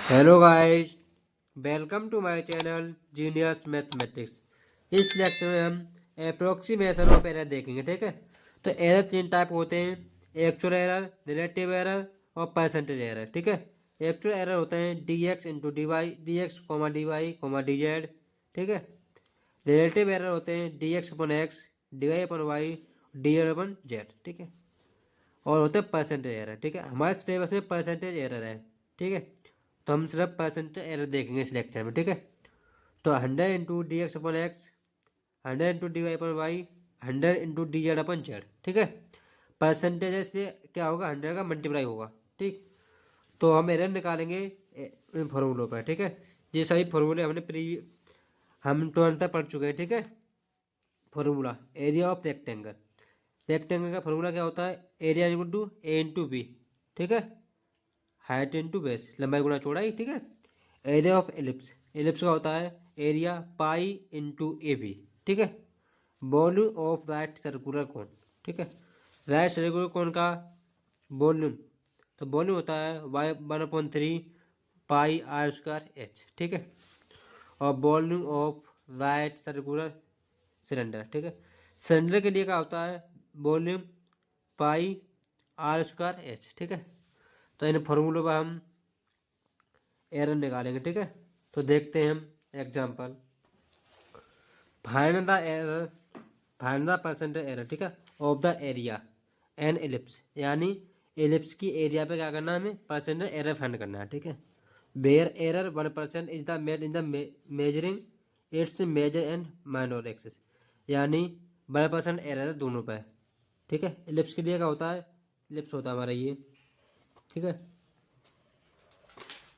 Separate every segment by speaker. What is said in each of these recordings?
Speaker 1: Hello guys, welcome to my channel genius mathematics. इस lecture में हम अप्रोक्सीमेशन ऑफ एरर देखेंगे। ठीक है, तो एरर तीन टाइप होते हैं: एक्चुअल एरर, रिलेटिव एरर और परसेंटेज एरर। ठीक है, एक्चुअल एरर होते हैं d x into d y, d x comma d y comma d z. ठीक है, रिलेटिव एरर होते हैं d x upon x, d y upon y, d z upon z. ठीक है, और होते हैं परसेंटेज एरर। ठीक है, हमारे सिलेबस में परसेंटेज एरर है। ठीक है, तो हम सिर्फ परसेंटेज एरर देखेंगे इस लेक्चर में। ठीक है, तो 100 into D x upon x, 100 into d y upon Y, 100 into D z upon z. ठीक है, परसेंटेज है इसलिए क्या होगा, 100 का मल्टीप्लाई होगा। ठीक, तो हम एरर निकालेंगे इन फॉर्मूलों पर। ठीक है, ये सभी फॉर्मूले हम 12 तक पढ़ चुके हैं। ठीक है, formula area of rectangle. Rectangle का फॉर्मूला क्या होता है, area equal to a into b. ठीक है, हाइट इंटू बेस, लंबाई गुणा चौड़ाई। ठीक है, एरिया ऑफ एलिप्स, एलिप्स का होता है area pi into a B. ठीक है, volume of right circular cone. ठीक है, राइट सर्कुलर कोन का वॉल्यूम, तो वॉल्यूम होता है y 1/3 pi r square h. ठीक है, और volume of right circular cylinder. ठीक है, सिलेंडर के लिए क्या होता है, volume pi r square h. ठीक है, तो इन फॉर्मूलों पर हम एरर निकालेंगे। ठीक है, तो देखते हैं हम example. Find the error, find the percentage error. ठीक है, of the area an ellipse, यानी एलिप्स की एरिया पे क्या करना है, हमें परसेंटेज एरर फाइंड करना है। ठीक है, where error 1% is the made in the measuring its major and minor axis, यानी 1% एरर है दोनों पे। ठीक है, एलिप्स के लिए क्या होता है, एलिप्स होता है हमारा ये। ठीक है,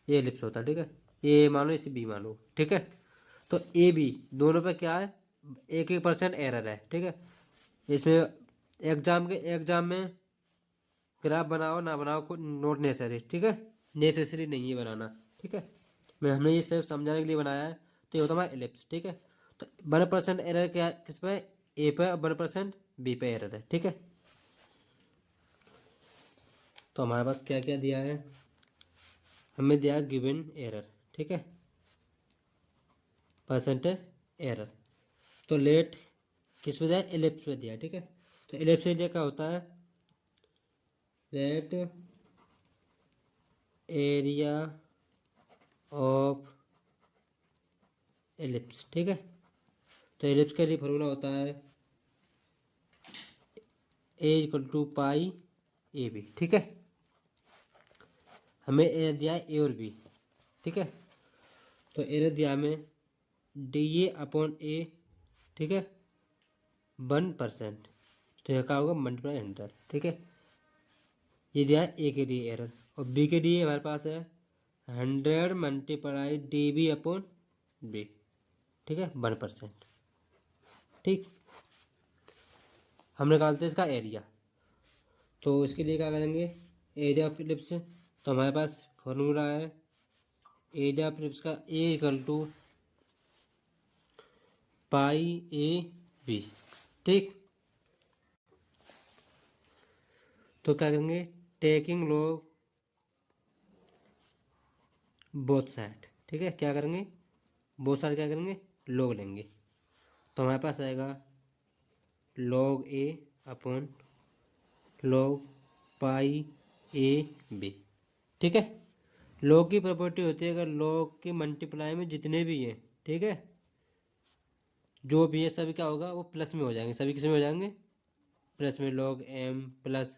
Speaker 1: ये एलिप्स होता है। ठीक है, ये मानो इसे बी मानो। ठीक है, तो ए बी दोनों पे क्या है, 1% एरर है। ठीक है, इसमें एग्जाम में ग्राफ बनाओ ना बनाओ को नोट नेसेसरी। ठीक है, नेसेसरी नहीं है बनाना। ठीक है, हमने ये सिर्फ समझाने के लिए बनाया है। तो ये होता है हमारा एलिप्स। ठीक है, तो 1% एरर क्या किस पे, ए पे, 1% बी पे एरर है। ठीक है, तो हमारे पास क्या क्या दिया है, हमें दिया गिवन एरर। ठीक है, परसेंटेज एरर, तो लेट किस पे दिया, एलिप्स पे दिया। ठीक है, तो एलिप्स एरिया क्या होता है, लेट एरिया ऑफ एलिप्स। ठीक है, तो एलिप्स के लिए फॉर्मूला होता है A equal to pi A B. ठीक है, हमें ए दिया है ए और बी। ठीक है, तो ए दिया हमें डी ए अपॉन ए। ठीक है, 1%, तो यह क्या होगा, मल्टीप्लाई 100। ठीक है, ये दिया है ए के लिए एरर, और बी के लिए हमारे पास है 100 multiply d b upon b. ठीक है, 1%। ठीक, हम निकालते हैं इसका एरिया, तो इसके लिए क्या करेंगे, एरिया ऑफ इलिप्स, तो हमारे पास फॉर्मूला है एरिया ऑफ इलिप्स का A equal to pi A B. ठीक, तो क्या करेंगे, टेकिंग लॉग बोथ साइड। ठीक है, क्या करेंगे, बोथ साइड क्या करेंगे, लॉग लेंगे, तो हमारे पास आएगा log a upon log pi A B. ठीक है, लॉग की प्रॉपर्टी होती है, अगर लॉग के मल्टीप्लाई में जितने भी हैं, ठीक है, जो भी है सभी क्या होगा, वो प्लस में हो जाएंगे। सभी किस में हो जाएंगे, प्लस में, log m plus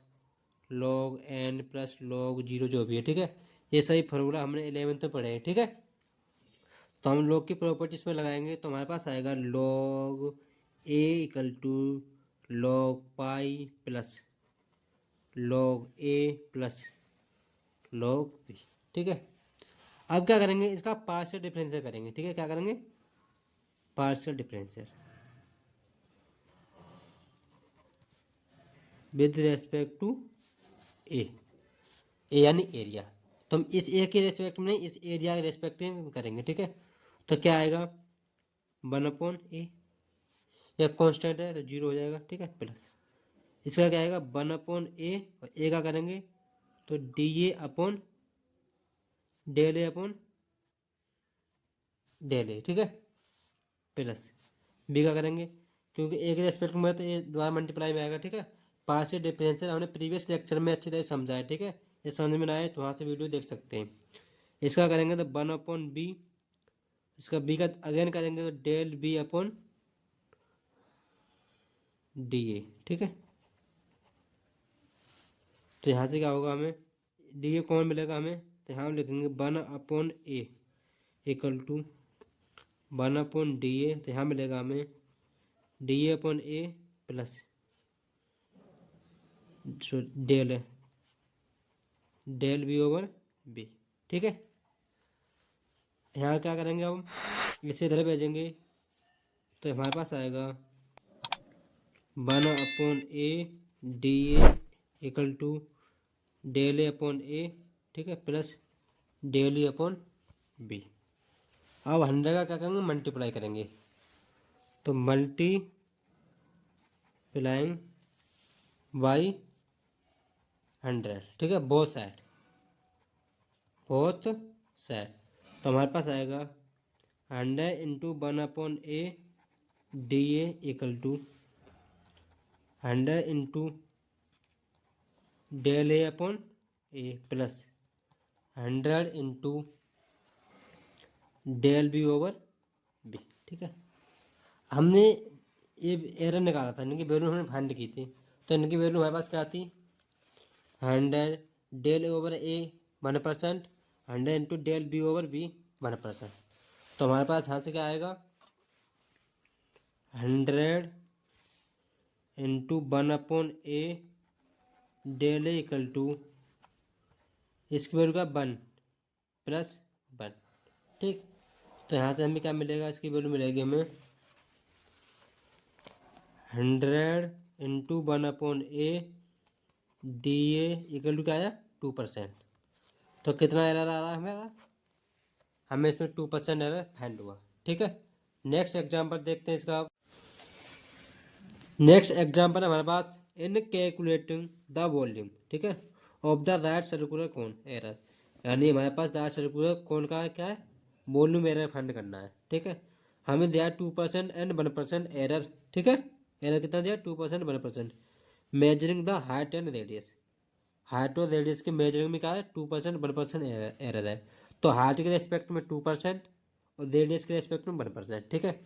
Speaker 1: log n plus log zero जो भी है। ठीक है, ये सही फॉर्मूला हमने 11th में पढ़े हैं। ठीक है, तो हम लॉग की प्रॉपर्टीज में लगाएंगे, तो हमारे पास आएगा log a equal to log pi plus log a plus log b. ठीक है, अब क्या करेंगे, इसका पार्शियल डिफरेंशियल करेंगे। ठीक है, क्या करेंगे, partial differential with respect to A, A यानी एरिया, तो हम इस ए के रेस्पेक्ट में नहीं, इस एरिया के रेस्पेक्ट में करेंगे। ठीक है, तो क्या आएगा, 1/ए, या कांस्टेंट है तो जीरो हो जाएगा। ठीक है, प्लस इसका क्या आएगा, 1/ए, और ए का करेंगे तो D A upon del A upon del A, ठीक है, प्लस बी का करेंगे क्योंकि ए के रेस्पेक्ट में तो ए द्वारा मल्टीप्लाई में आएगा, ठीक है। पार्शियल डिफरेंशियल हमने प्रीवियस लेक्चर में अच्छी तरह समझा है, ठीक है। ये समझ में ना आए तो वहाँ से वीडियो देख सकते हैं। इसका करेंगे तो 1/b, इसका बी का अगेन करेंगे तो del b upon d a, ठीक है। तो यहाँ से क्या होगा, हमें डी ए कौन मिलेगा हमें, तो यहाँ हम लिखेंगे 1/a इक्वल टू 1/da, तो यहाँ मिलेगा हमें d A upon a plus del del b over b, ठीक है। यहाँ क्या करेंगे हम, इसे इधर भेजेंगे तो हमारे पास आएगा 1/a D A equal to del A upon A, ठीक है, plus del E upon B. अब 100 का क्या करेंगे, मल्टीप्लाई करेंगे, तो मल्टीप्लाइंग बाई 100, ठीक है, बोथ साइड तो हमारे पास आएगा 100 into 1/a D A equal to 100 into del A upon a plus 100 into del b over b, ठीक है। हमने ये एरर निकाला था, इनकी वैल्यू हमने फाइंड की थी, तो इनकी वैल्यू हमारे पास क्या थी, 100 del a over a 1%, 100 into del b over b 1%, तो हमारे पास यहाँ से क्या आएगा 100 into 1/a del a equal to इसकी वैल्यू का 1 प्लस 1, ठीक। तो यहाँ से हमें क्या मिलेगा, इसकी वैल्यू मिलेगी हमें 100 into 1/a D A equal to क्या आया 2%। तो कितना एरर आ रहा है हमारा, हमें इसमें 2% एरर फाइंड हुआ, ठीक है। नेक्स्ट एग्जाम्पल देखते हैं इसका। नेक्स्ट एग्जाम्पल हमारे पास इन कैलकुलेटिंग द वॉल्यूम, ठीक है, of the right circular cone error, यानी हमारे पास राइट सर्कुलर कोन का क्या है, वॉल्यूम एरर फाइंड करना है, ठीक है। हमें दिया 2% एंड 1% एरर, ठीक है। एरर कितना दिया 2% 1%। Measuring the height and radius, height और रेडियस के मेजरिंग में क्या है 2% 1% एरर है, तो हाइट के रेस्पेक्ट में 2% और रेडियस के रेस्पेक्ट में 1%, ठीक है।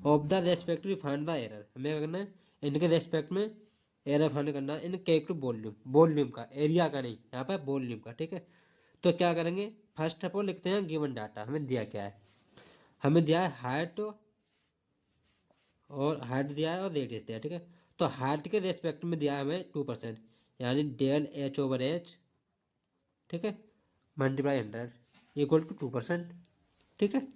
Speaker 1: Of the respective find the error, हमें क्या करना है, इनके रेस्पेक्ट में एरर फाइंड करना है इन कैलकुलेट वॉल्यूम, वॉल्यूम का, एरिया का नहीं, यहाँ पर वॉल्यूम का, ठीक है। तो क्या करेंगे, फर्स्ट ऑफ ऑल लिखते हैं गिवन डाटा, हमें दिया क्या है, हमें दिया है हाइट और हाइट दिया है और रेडियस दिया है, ठीक है। तो हाइट के रेस्पेक्ट में दिया है हमें 2%, यानी डेल एच ओवर एच, ठीक है, मल्टीप्लाई 100 इक्वल टू 2%, ठीक है।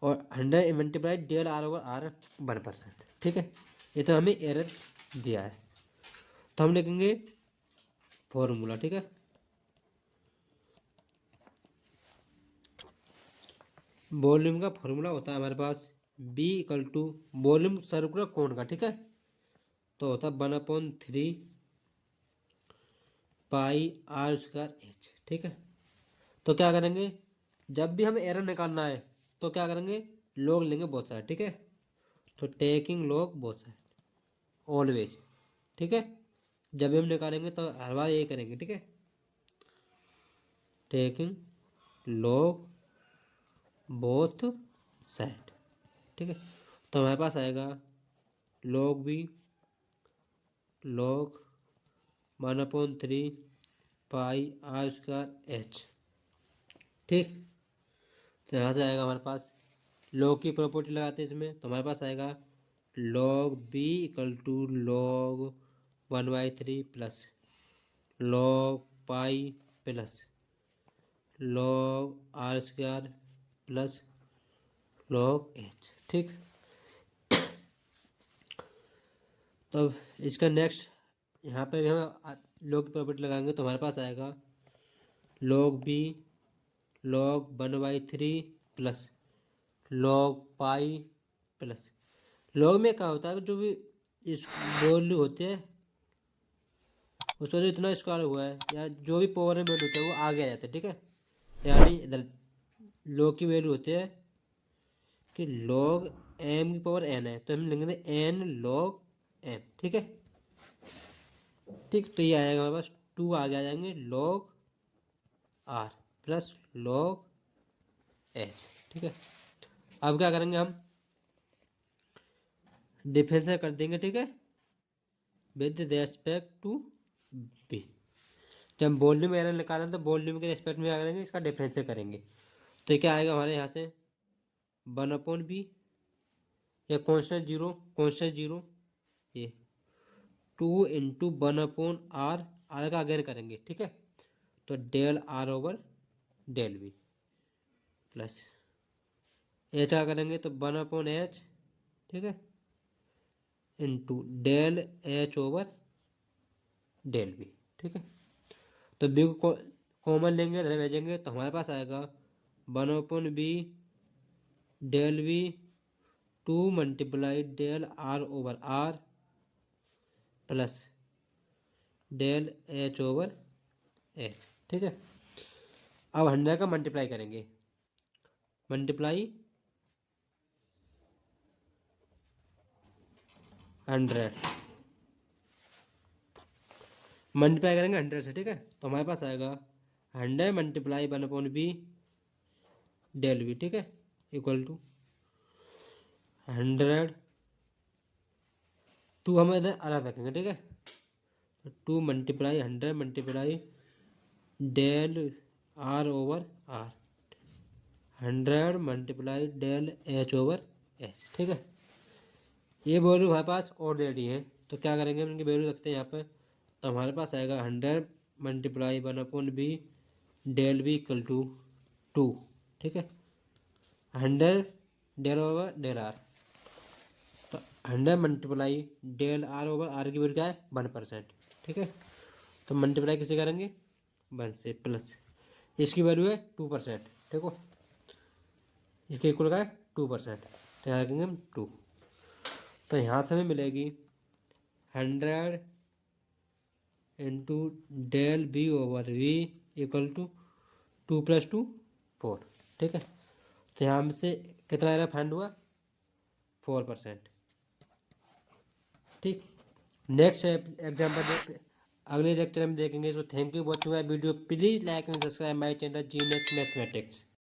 Speaker 1: और 100 multiply del r over r 1%, ठीक है। ये तो हमें एरर दिया है, तो हम लिखेंगे फॉर्मूला, ठीक है। वॉल्यूम का फॉर्मूला होता है हमारे पास B equal to volume circular cone का, ठीक है, तो होता है 1/3 पाई आर स्क्वायर एच, ठीक है। तो क्या करेंगे, जब भी हमें एरर निकालना है तो क्या करेंगे, लॉग लेंगे बोथ साइड, ठीक है। तो taking log both side always, ठीक है। जब भी हम निकालेंगे तो हर बार यही करेंगे, ठीक है, टेकिंग लॉग बोथ साइड, ठीक है। तो हमारे पास आएगा log b log 1/3 pi r square h, ठीक। तो यहाँ से आएगा हमारे पास लॉग की प्रॉपर्टी लगाते हैं इसमें, तो हमारे पास आएगा log b equal to log 1/3 plus log pi plus log r square plus log h, ठीक। तो इसका नेक्स्ट यहाँ पे भी हम लॉग की प्रॉपर्टी लगाएंगे, तो हमारे पास आएगा log b log 1/3 plus log pi plus log में क्या होता है, जो भी इस वैल्यू होती है उसमें जो इतना स्क्वायर हुआ है या जो भी पावर में होता है वो आगे आ जाता है, ठीक है। यानी इधर log की वैल्यू होती है कि log m की पावर n है, तो हम लिखेंगे n log m। ठीक है, ठीक। तो ये आएगा हमारे पास 2 आगे आ जाएंगे log r plus log h। ठीक है, अब क्या करेंगे हम, डिफरेंशियल कर देंगे। ठीक है, विद रेस्पेक्ट टू बी। जब वॉल्यूम एरर निकालें तो वॉल्यूम के रेस्पेक्ट में क्या करेंगे, इसका डिफरेंशियल करेंगे। तो क्या आएगा हमारे यहाँ से 1/b, या कॉन्स्टेंट जीरो, ये 2 इंटू 1/r, आर का अगेन करेंगे। ठीक है, तो del r over del b plus h का करेंगे तो 1/h। ठीक है, into del h over del b. ठीक है, तो बी को कॉमन लेंगे, इधर भेजेंगे, तो हमारे पास आएगा 1/b del b 2 multiply del r over r plus del h over h. ठीक है, अब 100 का मल्टीप्लाई करेंगे, मल्टीप्लाई 100, मल्टीप्लाई करेंगे 100 से। ठीक है, तो हमारे पास आएगा 100 मल्टीप्लाई 1/b डेल बी। ठीक है, इक्वल टू 100, 2 हम इधर अलग रखेंगे। ठीक है, तो 2 multiply 100 multiply del r over r, 100 multiply del h over h. ठीक है, ये वैल्यू हमारे पास ऑलरेडी है, तो क्या करेंगे, हम इनकी वैल्यू रखते हैं यहाँ पे। तो हमारे पास आएगा 100 multiply 1/b del b equal to 2। ठीक है, 100 डेल ओवर डेल आर, तो 100 multiply del r over r की वैल्यू क्या है 1%। ठीक है, तो मल्टीप्लाई किसे करेंगे 1 से, प्लस इसकी वैल्यू है 2%। देखो इसके इक्वल का है 2%, तो यहाँ रखेंगे हम 2। तो यहाँ से हमें मिलेगी 100 into del b over v equal to 2 + 2 4। ठीक है, तो यहाँ से कितना एरर फाइंड हुआ 4%। ठीक, नेक्स्ट एग्जाम्पल देख, अगले लेक्चर में देखेंगे। So thank you watching my video, please like and subscribe my channel genius mathematics.